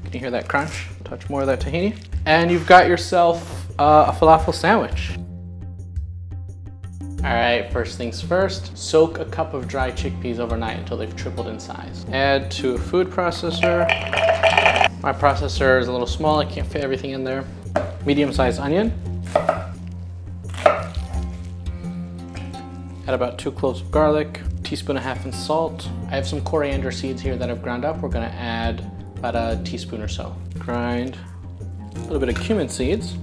Can you hear that crunch? Touch more of that tahini. And you've got yourself a falafel sandwich. All right, first things first, soak a cup of dry chickpeas overnight until they've tripled in size. Add to a food processor. My processor is a little small, I can't fit everything in there. Medium-sized onion. Add about 2 cloves of garlic, teaspoon and a half of salt. I have some coriander seeds here that I've ground up. We're gonna add about a teaspoon or so. Grind a little bit of cumin seeds.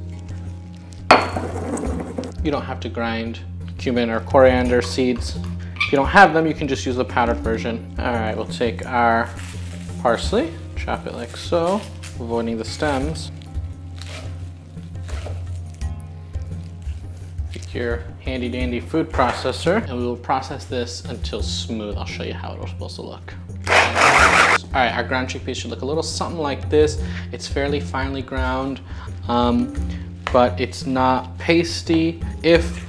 You don't have to grind cumin or coriander seeds. If you don't have them, you can just use the powdered version. All right, we'll take our parsley, chop it like so, avoiding the stems. Take your handy dandy food processor, and we will process this until smooth. I'll show you how it's supposed to look. All right, our ground chickpeas should look a little something like this. It's fairly finely ground, but it's not pasty. If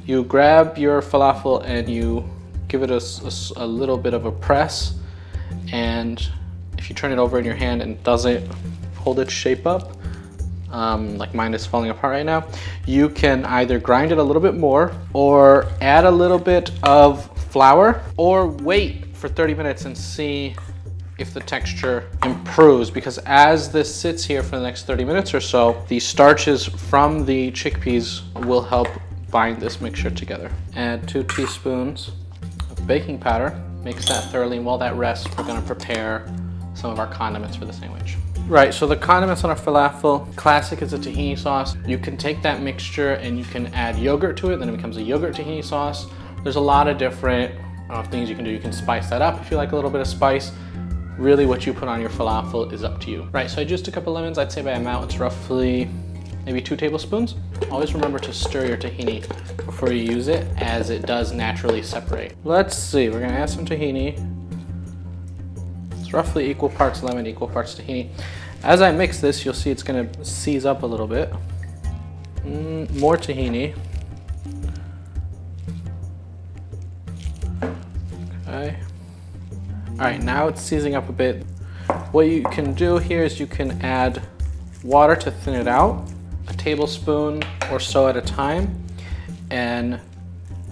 you grab your falafel and you give it a little bit of a press, and if you turn it over in your hand and it doesn't hold its shape up, like mine is falling apart right now, you can either grind it a little bit more or add a little bit of flour or wait for 30 minutes and see if the texture improves, because as this sits here for the next 30 minutes or so, the starches from the chickpeas will help bind this mixture together. Add 2 teaspoons of baking powder. Mix that thoroughly, and while that rests, we're gonna prepare some of our condiments for the sandwich. Right, so the condiments on our falafel, classic is a tahini sauce. You can take that mixture and you can add yogurt to it, then it becomes a yogurt tahini sauce. There's a lot of different things you can do. You can spice that up if you like a little bit of spice. Really what you put on your falafel is up to you. Right, so I juiced a couple lemons. I'd say by amount, it's roughly maybe 2 tablespoons. Always remember to stir your tahini before you use it, as it does naturally separate. Let's see, we're gonna add some tahini. It's roughly equal parts lemon, equal parts tahini. As I mix this, you'll see it's gonna seize up a little bit. More tahini. Okay. All right, now it's seizing up a bit. What you can do here is you can add water to thin it out, a tablespoon or so at a time, and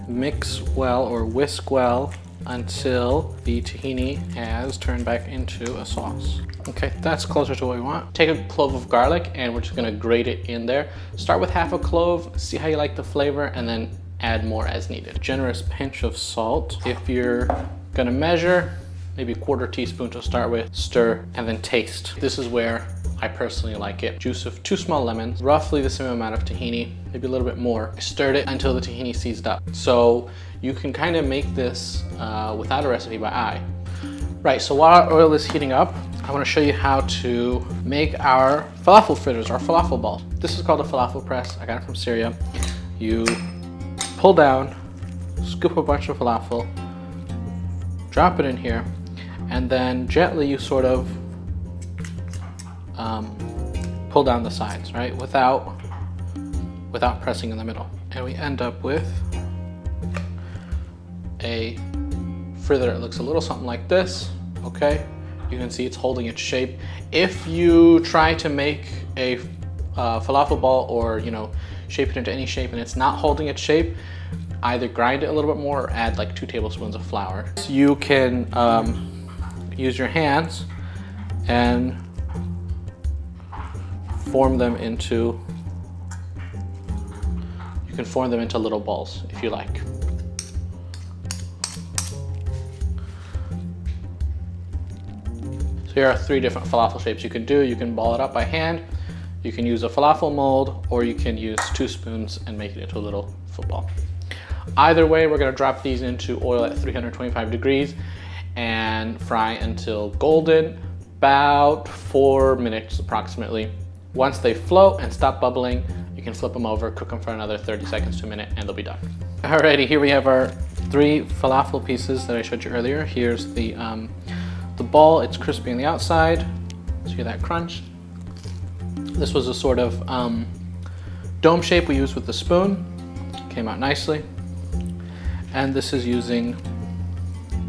mix well or whisk well until the tahini has turned back into a sauce. Okay, that's closer to what we want. Take a clove of garlic and we're just gonna grate it in there. Start with half a clove, see how you like the flavor, and then add more as needed. Generous pinch of salt. If you're gonna measure, maybe 1/4 teaspoon to start with, stir, and then taste. This is where I personally like it. Juice of 2 small lemons, roughly the same amount of tahini, maybe a little bit more. I stirred it until the tahini seized up. So you can kind of make this without a recipe by eye. Right, so while our oil is heating up, I want to show you how to make our falafel fritters, our falafel balls. This is called a falafel press. I got it from Syria. You pull down, scoop a bunch of falafel, drop it in here, and then gently you sort of pull down the sides, right? Without pressing in the middle. And we end up with a fritter that looks a little something like this, okay? You can see it's holding its shape. If you try to make a falafel ball, or shape it into any shape and it's not holding its shape, either grind it a little bit more or add like 2 tablespoons of flour. So you can use your hands and form them into, little balls if you like. So here are 3 different falafel shapes you can do. You can ball it up by hand, you can use a falafel mold, or you can use 2 spoons and make it into a little football. Either way, we're gonna drop these into oil at 325 degrees and fry until golden, about 4 minutes approximately. Once they float and stop bubbling, you can flip them over, cook them for another 30 seconds to a minute, and they'll be done. Alrighty, here we have our 3 falafel pieces that I showed you earlier. Here's the ball. It's crispy on the outside. So you hear that crunch. This was a sort of dome shape we used with the spoon. Came out nicely. And this is using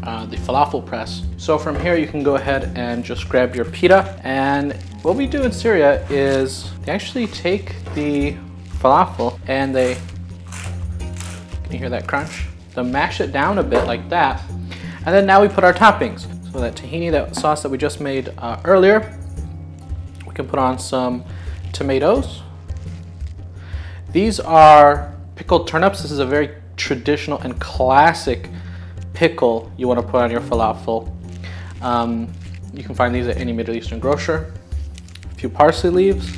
the falafel press. So from here you can go ahead and just grab your pita, and what we do in Syria is they actually take the falafel and they, can you hear that crunch? They mash it down a bit like that, and then now we put our toppings. So that tahini, that sauce that we just made earlier, we can put on some tomatoes. These are pickled turnips. This is a very traditional and classic pickle you want to put on your falafel. You can find these at any Middle Eastern grocer. A few parsley leaves,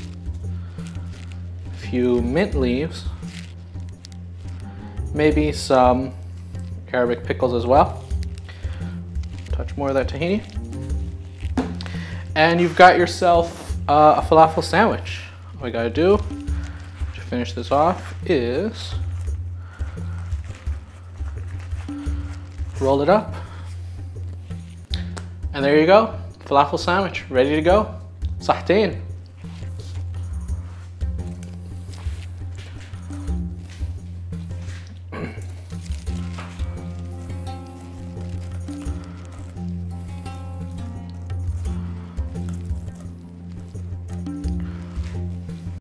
a few mint leaves, maybe some Arabic pickles as well. Touch more of that tahini. And you've got yourself a falafel sandwich. All you gotta do to finish this off is roll it up. And there you go, falafel sandwich, ready to go. صحتين.